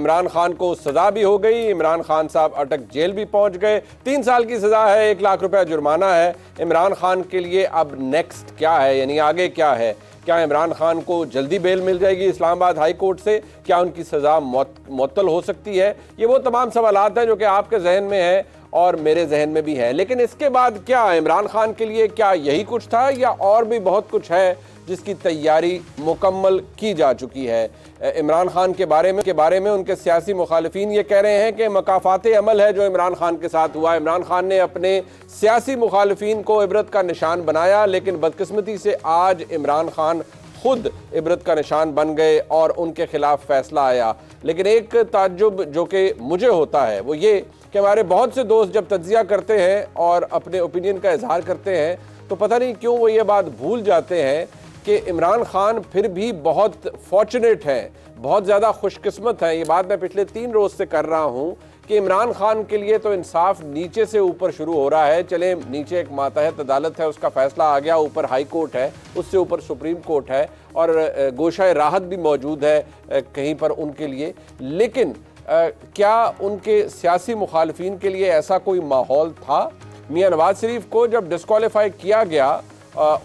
इमरान खान को सजा भी हो गई, इमरान खान साहब अटक जेल भी पहुंच गए, 3 साल की सजा है, 1 लाख रुपया जुर्माना है। इमरान खान के लिए अब नेक्स्ट क्या है, यानी आगे क्या है? क्या इमरान खान को जल्दी बेल मिल जाएगी इस्लामाबाद हाई कोर्ट से? क्या उनकी सजा मुअत्तल हो सकती है? ये वो तमाम सवालात हैं जो कि आपके जहन में है और मेरे जहन में भी है। लेकिन इसके बाद क्या, इमरान खान के लिए क्या यही कुछ था या और भी बहुत कुछ है जिसकी तैयारी मुकम्मल की जा चुकी है? इमरान खान के बारे में उनके सियासी मुखालिफिन ये कह रहे हैं कि मकाफाते अमल है जो इमरान खान के साथ हुआ। इमरान खान ने अपने सियासी मुखालिफिन को इबरत का निशान बनाया, लेकिन बदकिस्मती से आज इमरान खान खुद इबरत का निशान बन गए और उनके खिलाफ फैसला आया। लेकिन एक ताज्जुब जो कि मुझे होता है वो ये कि हमारे बहुत से दोस्त जब तज्जिया करते हैं और अपने ओपिनियन का इजहार करते हैं तो पता नहीं क्यों वो ये बात भूल जाते हैं कि इमरान खान फिर भी बहुत फॉर्चुनेट हैं, बहुत ज़्यादा खुशकिस्मत हैं। ये बात मैं पिछले 3 रोज़ से कर रहा हूँ कि इमरान खान के लिए तो इंसाफ नीचे से ऊपर शुरू हो रहा है। चले, नीचे एक मातहत अदालत है, उसका फैसला आ गया, ऊपर हाई कोर्ट है, उससे ऊपर सुप्रीम कोर्ट है और गोशाए राहत भी मौजूद है कहीं पर उनके लिए। लेकिन क्या उनके सियासी मुखालफिन के लिए ऐसा कोई माहौल था? मियां नवाज शरीफ को जब डिस्क्वालीफाई किया गया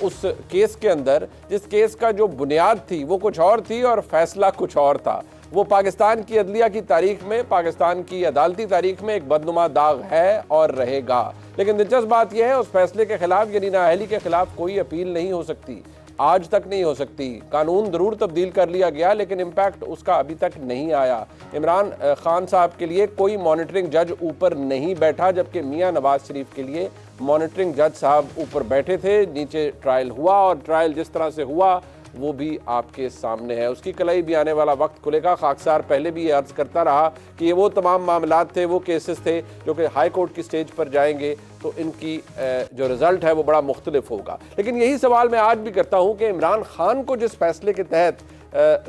उस केस के अंदर, जिस केस का जो बुनियाद थी वो कुछ और थी और फैसला कुछ और था, वो पाकिस्तान की अदलिया की तारीख में, पाकिस्तान की अदालती तारीख में एक बदनुमा दाग है और रहेगा। लेकिन दिलचस्प बात यह है उस फैसले के खिलाफ यानी नाअहली के खिलाफ कोई अपील नहीं हो सकती, आज तक नहीं हो सकती। कानून जरूर तब्दील कर लिया गया लेकिन इम्पैक्ट उसका अभी तक नहीं आया। इमरान खान साहब के लिए कोई मॉनिटरिंग जज ऊपर नहीं बैठा, जबकि मियां नवाज शरीफ के लिए मॉनिटरिंग जज साहब ऊपर बैठे थे। नीचे ट्रायल हुआ और ट्रायल जिस तरह से हुआ वो भी आपके सामने है। उसकी कलाई भी आने वाला वक्त खुलेगा। खाकसार पहले भी ये अर्ज करता रहा कि ये वो तमाम मामलात थे, वो केसेस थे जो कि हाई कोर्ट की स्टेज पर जाएंगे तो इनकी जो रिज़ल्ट है वो बड़ा मुख्तलिफ होगा। लेकिन यही सवाल मैं आज भी करता हूँ कि इमरान खान को जिस फैसले के तहत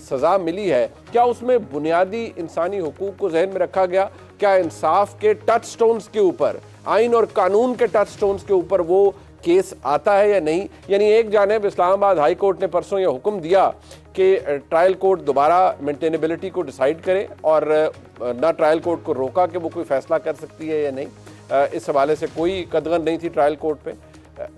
सज़ा मिली है, क्या उसमें बुनियादी इंसानी हुकूक को जहन में रखा गया? क्या इंसाफ के टच स्टोन्स के ऊपर, आइन और कानून के टच स्टोन्स के ऊपर वो केस आता है या नहीं? यानी एक जानिब इस्लामाबाद हाई कोर्ट ने परसों ये हुक्म दिया कि ट्रायल कोर्ट दोबारा मेंटेनेबिलिटी को डिसाइड करे और ना ट्रायल कोर्ट को रोका कि वो कोई फैसला कर सकती है या नहीं। इस हवाले से कोई कदगन नहीं थी ट्रायल कोर्ट पे।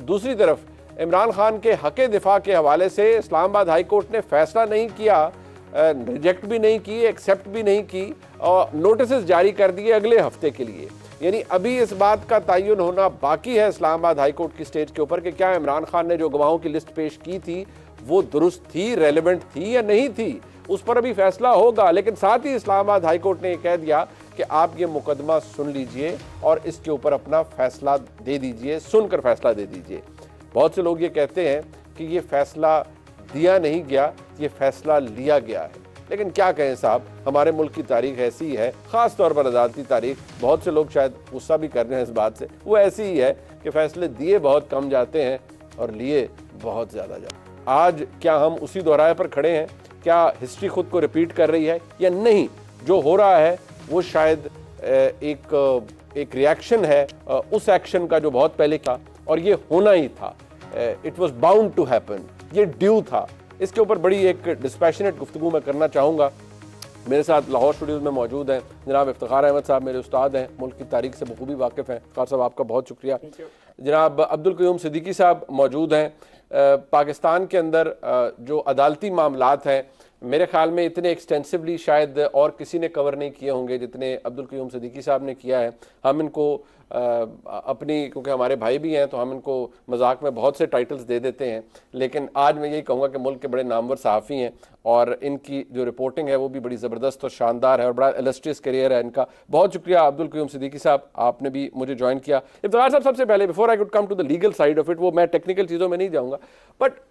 दूसरी तरफ इमरान खान के हक़ दिफा के हवाले से इस्लामाबाद हाई कोर्ट ने फैसला नहीं किया, रिजेक्ट भी नहीं की, एक्सेप्ट भी नहीं की और नोटिस जारी कर दिए अगले हफ्ते के लिए। यानी अभी इस बात का तयन होना बाकी है इस्लामाबाद हाई कोर्ट की स्टेज के ऊपर कि क्या इमरान खान ने जो गवाहों की लिस्ट पेश की थी वो दुरुस्त थी, रेलेवेंट थी या नहीं थी, उस पर अभी फैसला होगा। लेकिन साथ ही इस्लामाबाद हाई कोर्ट ने यह कह दिया कि आप ये मुकदमा सुन लीजिए और इसके ऊपर अपना फैसला दे दीजिए, सुनकर फैसला दे दीजिए। बहुत से लोग ये कहते हैं कि ये फैसला दिया नहीं गया, ये फैसला लिया गया है। लेकिन क्या कहें साहब, हमारे मुल्क की तारीख ऐसी ही है, ख़ास तौर पर अदालती तारीख। बहुत से लोग शायद गुस्सा भी कर रहे हैं इस बात से, वो ऐसी ही है कि फैसले दिए बहुत कम जाते हैं और लिए बहुत ज़्यादा जाते हैं। आज क्या हम उसी दोहराए पर खड़े हैं? क्या हिस्ट्री खुद को रिपीट कर रही है या नहीं? जो हो रहा है वो शायद एक रिएक्शन है उस एक्शन का जो बहुत पहले था और ये होना ही था। It was bound to happen, ये ड्यू था। इसके ऊपर बड़ी एक डिस्पैशनेट गुफ्तगू मैं करना चाहूँगा। मेरे साथ लाहौर स्टूडियोज़ में मौजूद हैं जनाब इफ्तिखार अहमद साहब, मेरे उस्ताद हैं, मुल्क की तारीख से बखूबी वाकिफ़ हैं। इफ्तिखार साहब आपका बहुत शुक्रिया। जनाब अब्दुल क़य्यूम सिद्दीकी साहब मौजूद हैं। पाकिस्तान के अंदर जो अदालती मामलात हैं मेरे ख्याल में इतने एक्सटेंसिवली शायद और किसी ने कवर नहीं किए होंगे जितने अब्दुल क़य्यूम सिद्दीकी साहब ने किया है। हम इनको अपनी, क्योंकि हमारे भाई भी हैं तो हम इनको मजाक में बहुत से टाइटल्स दे देते हैं, लेकिन आज मैं यही कहूँगा कि मुल्क के बड़े नामवर सहाफ़ी हैं और इनकी जो रिपोर्टिंग है वो भी बड़ी ज़बरदस्त और शानदार है और बड़ा इलस्ट्रियस करियर है इनका। बहुत शुक्रिया अब्दुल क़य्यूम सिद्दीकी साहब, आपने भी मुझे ज्वाइन किया। इफ्तिखार साहब, सबसे पहले before I could come to the legal side of it, वो मैं टेक्निकल चीज़ों में नहीं जाऊँगा, बट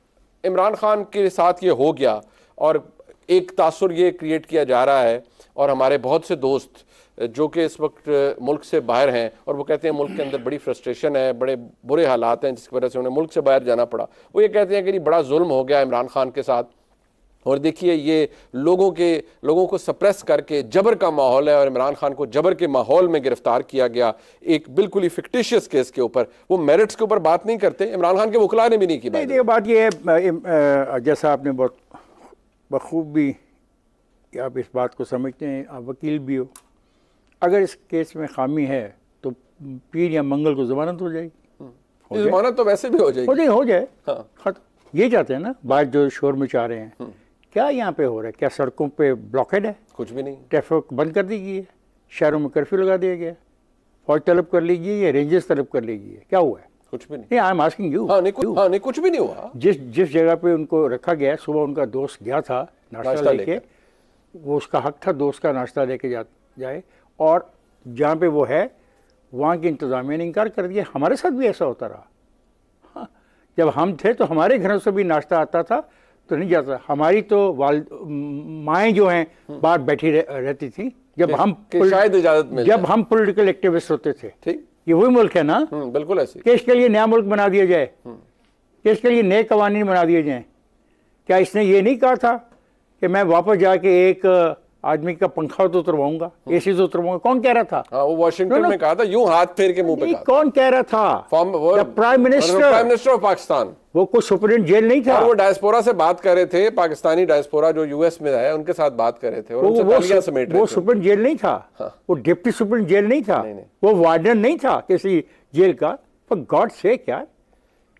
इमरान खान के साथ ये हो गया और एक तासुर ये क्रिएट किया जा रहा है और हमारे बहुत से दोस्त जो कि इस वक्त मुल्क से बाहर हैं और वो कहते हैं मुल्क के अंदर बड़ी फ्रस्ट्रेशन है, बड़े बुरे हालात हैं जिसकी वजह से उन्हें मुल्क से बाहर जाना पड़ा। वो ये कहते हैं कि बड़ा जुल्म हो गया इमरान खान के साथ और देखिए ये लोगों को सप्रेस करके जबर का माहौल है और इमरान खान को जबर के माहौल में गिरफ्तार किया गया एक बिल्कुल ही फिक्टिशियस केस के ऊपर। वो मेरिट्स के ऊपर बात नहीं करते, इमरान खान के वकला ने भी नहीं की। बात ये है, जैसा आपने बहुत बखूबी आप इस बात को समझते हैं, आप वकील भी हो, अगर इस केस में खामी है तो पीर या मंगल को जमानत हो जाएगी। जमानत तो वैसे भी हो जाएगी, हो जाए। हाँ। खत्म। ये चाहते हैं ना, बात जो शोर मचा रहे हैं। क्या यहाँ पे हो रहा है? क्या सड़कों पे ब्लॉकेड है? कुछ भी नहीं। ट्रैफिक बंद कर दी गई है, शहरों में कर्फ्यू लगा दिया गया, फौज तलब कर लीजिए या रेंजर्स तलब कर लीजिए, क्या हुआ है? कुछ भी नहीं। I am asking you. हाँ, नहीं, कुछ भी नहीं हुआ। जिस जगह पे उनको रखा गया, सुबह उनका दोस्त गया था नाश्ता लेके, वो उसका हक था दोस्त का नाश्ता लेके जाए, और जहाँ पे वो है वहाँ की इंतजामिया ने इनकार कर दिया। हमारे साथ भी ऐसा होता रहा। हाँ, जब हम थे तो हमारे घरों से भी नाश्ता आता था तो नहीं जाता। हमारी तो माएँ जो हैं बाहर बैठी रहती थी जब हम शायद इजाजत मिल जब हम पॉलिटिकल एक्टिविस्ट होते थे। ठीक, ये वही मुल्क है ना? बिल्कुल ऐसे। कि इसके लिए नया मुल्क बना दिया जाए, कि इसके लिए नए कवानीन बना दिए जाएं। क्या इसने ये नहीं कहा था कि मैं वापस जाके एक आदमी का पंखा तो उतरवाऊंगा, एसी तो उतरवाऊंगा? कौन कह रहा था? वो वॉशिंगटन में कहा था, यूं हाथ फेर के मुंह पे कहा। कौन कह रहा था? Prime minister of Pakistan. वो कोई सुप्रीम जेल नहीं था। और वो डायस्पोरा से बात कर रहे थे, पाकिस्तानी डायस्पोरा जो यूएस में है उनके साथ बात कर रहे थे, और उनसे तालियां समेट रहे थे। वो सुप्रीम जेल नहीं था। हाँ। वो डिप्टी सुप्रीम जेल नहीं था। नहीं। वो वार्डन नहीं था किसी जेल का। पर गॉड से क्या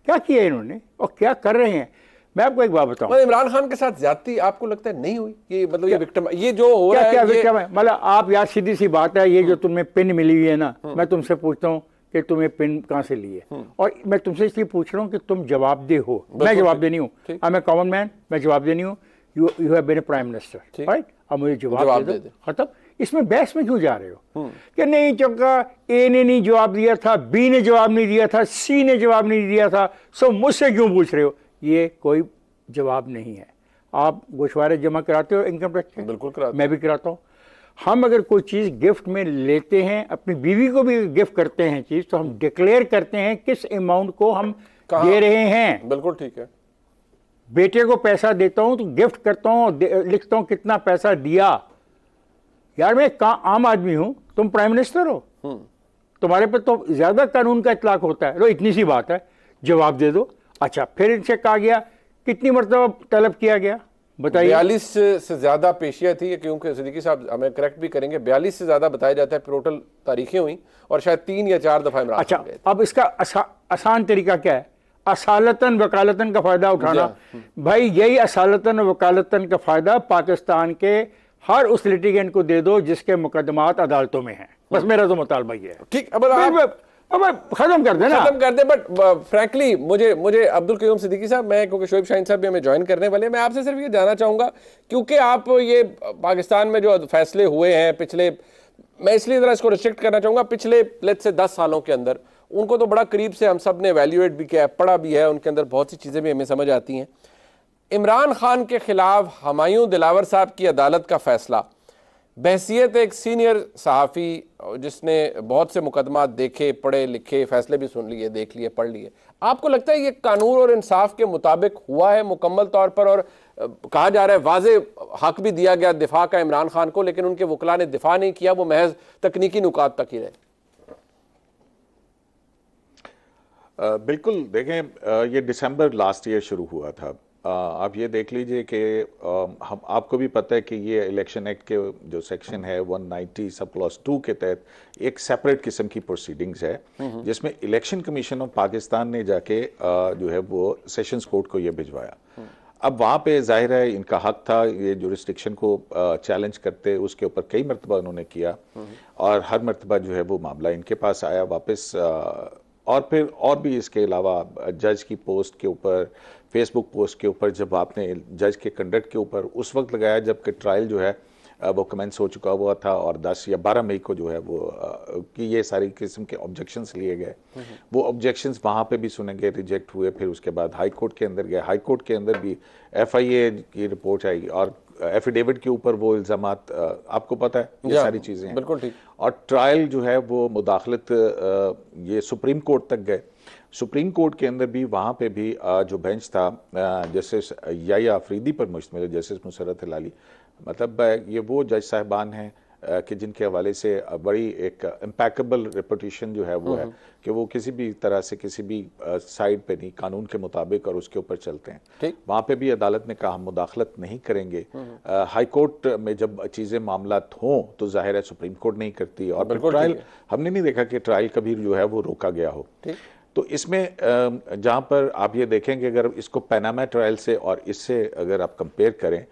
किया इन्होंने और क्या कर रहे हैं? मैं आपको एक बात बताऊं, इमरान खान के साथ ज्यादती आपको लगता है नहीं हुई? ये मतलब ये विक्टिम, ये जो हो रहा है, क्या विक्टिम है? मतलब आप यार, सीधी सी बात है, ये जो तुम्हें पिन मिली हुई है ना, मैं तुमसे पूछता हूँ कि तुम्हें पिन कहाँ से ली है, और मैं तुमसे इसलिए पूछ रहा हूँ कि तुम जवाबदेह हो। मैं जवाब देनी हूँ, I am a common man, मैं जवाब देनी हूँ। You have been a prime minister, right? अब मुझे जवाब दे दो, खत्म। इसमें बहस में क्यों जा रहे हो कि नहीं चौका, ए ने नहीं जवाब दिया था, बी ने जवाब नहीं दिया था, सी ने जवाब नहीं दिया था, सो मुझसे क्यों पूछ रहे हो? ये कोई जवाब नहीं है। आप गोशवारे जमा कराते हो इनकम टैक्स के? बिल्कुल कराते, मैं भी कराता हूँ। हम अगर कोई चीज़ गिफ्ट में लेते हैं, अपनी बीवी को भी गिफ्ट करते हैं चीज़, तो हम डिक्लेयर करते हैं किस अमाउंट को हम दे रहे हैं। बिल्कुल ठीक है। बेटे को पैसा देता हूँ तो गिफ्ट करता हूँ, लिखता हूँ कितना पैसा दिया। यार मैं आम आदमी हूँ, तुम प्राइम मिनिस्टर हो, तुम्हारे पे तो ज्यादा कानून का इतलाक होता है। लो इतनी सी बात है, जवाब दे दो। अच्छा, फिर इनसे कहा गया कितनी मरतबा तलब किया गया बताइए? 42 से ज्यादा पेशियां थी, क्योंकि सिद्दीकी साहब हमें करेक्ट भी करेंगे, 42 से ज्यादा बताया जाता है टोटल तारीखें हुई, और शायद 3 या 4 दफा इमरान। अच्छा, अब इसका आसान तरीका क्या है? असालतन वकालतन का फायदा उठाना। भाई यही असालतन वकालतन का फायदा पाकिस्तान के हर उस लिटिगेंट को दे दो जिसके मुकदमात अदालतों में हैं। बस मेरा तो मुतालबा ये है। ठीक, अब खत्म कर देना, खत्म कर दे। बट फ्रैंकली मुझे अब्दुल कयूम सिद्दीकी साहब, मैं क्योंकि शोएब शाहीन साहब भी हमें ज्वाइन करने वाले हैं, मैं आपसे सिर्फ ये जानना चाहूंगा, क्योंकि आप ये पाकिस्तान में जो फैसले हुए हैं पिछले, मैं इसलिए जरा इसको रिस्ट्रिक्ट करना चाहूंगा, पिछले लेट्स से 10 सालों के अंदर उनको तो बड़ा करीब से हम सब ने एवेल्युएट भी किया है, पढ़ा भी है, उनके अंदर बहुत सी चीजें भी हमें समझ आती हैं। इमरान खान के खिलाफ हुमायूं दिलावर साहब की अदालत का फैसला, बहसियत एक सीनियर सहाफ़ी जिसने बहुत से मुकदमा देखे, पढ़े लिखे, फैसले भी सुन लिए, देख लिए, पढ़ लिए, आपको लगता है ये कानून और इंसाफ के मुताबिक हुआ है मुकम्मल तौर पर? और कहा जा रहा है वाज़े हक भी दिया गया दिफा का इमरान खान को, लेकिन उनके वकला ने दिफा नहीं किया, वो महज तकनीकी नुकात तक ही रहे। बिल्कुल, देखें, ये दिसंबर लास्ट ईयर शुरू हुआ था। आप ये देख लीजिए कि हम आपको भी पता है कि ये इलेक्शन एक्ट के जो सेक्शन है 190 सब क्लॉज 2 के तहत एक सेपरेट किस्म की प्रोसीडिंग्स है, जिसमें इलेक्शन कमीशन ऑफ पाकिस्तान ने जाके जो है वो सेशंस कोर्ट को ये भिजवाया। अब वहाँ पे जाहिर है इनका हक था ये जुरिस्डिक्शन को चैलेंज करते, उसके ऊपर कई मरतबा उन्होंने किया, और हर मरतबा जो है वो मामला इनके पास आया वापस। और फिर और भी इसके अलावा जज की पोस्ट के ऊपर, फेसबुक पोस्ट के ऊपर, जब आपने जज के कंडक्ट के ऊपर उस वक्त लगाया जबकि ट्रायल जो है वो कमेंस हो चुका हुआ था, और 10 या 12 मई को जो है वो कि ये सारी किस्म के ऑब्जेक्शंस लिए गए। वो ऑब्जेक्शंस वहाँ पे भी सुने गए, रिजेक्ट हुए, फिर उसके बाद हाई कोर्ट के अंदर गए। हाई कोर्ट के अंदर भी FIA की रिपोर्ट आई और एफिडेविट के ऊपर वो इल्ज़ामात, आपको पता है ये सारी चीज़ें हैं। बिल्कुल ठीक। और ट्रायल जो है वो मुदाखलत ये सुप्रीम कोर्ट तक गए। सुप्रीम कोर्ट के अंदर भी वहाँ पे भी जो बेंच था जस्टिस याया अफरीदी पर मुश्तमिल, जस्टिस मुसर्रत हिलाली, मतलब ये वो जज साहिबान हैं कि जिनके हवाले से बड़ी एक इम्पैकेबल रेपुटेशन जो है वो है कि वो किसी भी तरह से किसी भी साइड पे नहीं, कानून के मुताबिक और उसके ऊपर चलते हैं। वहाँ पे भी अदालत ने कहा हम मुदाखलत नहीं करेंगे। हाई कोर्ट में जब चीज़ें मामलात हों तो जाहिर है सुप्रीम कोर्ट नहीं करती, और फिर ट्रायल हमने नहीं देखा कि ट्रायल कभी जो है वो रोका गया हो। तो इसमें जहाँ पर आप ये देखेंगे, अगर इसको पनामा ट्रायल से और इससे अगर आप कंपेयर करें,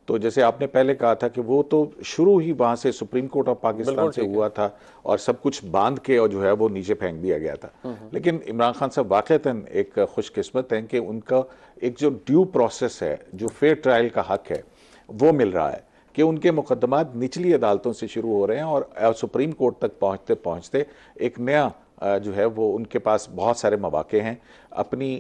तो जैसे आपने पहले कहा था कि वो तो शुरू ही वहाँ से सुप्रीम कोर्ट ऑफ पाकिस्तान से हुआ था और सब कुछ बांध के और जो है वो नीचे फेंक दिया गया था। लेकिन इमरान खान साहब वाकईतन एक खुशकिस्मत हैं कि उनका एक जो ड्यू प्रोसेस है, जो फेयर ट्रायल का हक है, वो मिल रहा है कि उनके मुकदमात निचली अदालतों से शुरू हो रहे हैं और सुप्रीम कोर्ट तक पहुँचते पहुँचते एक नया जो है वो उनके पास बहुत सारे मौके हैं अपनी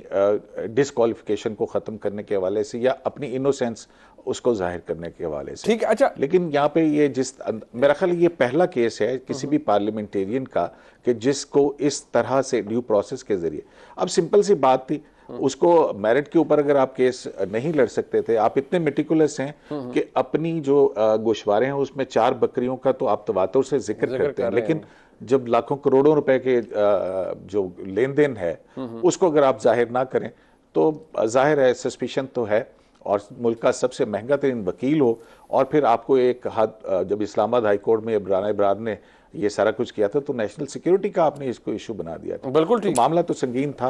डिसक्वालिफिकेशन को ख़त्म करने के हवाले से या अपनी इनोसेंस उसको जाहिर करने के हवाले से। ठीक, अच्छा, लेकिन यहाँ पे ये मेरा ख्याल ये पहला केस है किसी भी पार्लियामेंटेरियन का कि जिसको इस तरह से ड्यू प्रोसेस के जरिए, अब सिंपल सी बात थी, उसको मेरिट के ऊपर अगर आप केस नहीं लड़ सकते थे, आप इतने मेटिकुलस हैं कि अपनी जो गोशवारे हैं उसमें 4 बकरियों का तो आप तवातुर से जिक्र करते हैं, लेकिन जब लाखों करोड़ों रुपए के जो लेन देन है उसको अगर आप जाहिर ना करें तो जाहिर है सस्पिशन तो है, और मुल्क का सबसे महंगा तरीन वकील हो और फिर आपको एक हद, जब इस्लामाबाद हाई कोर्ट में राना इब्रार ने ये सारा कुछ किया था तो नेशनल सिक्योरिटी का आपने इसको इशू बना दिया था। बिल्कुल ठीक, तो मामला तो संगीन था।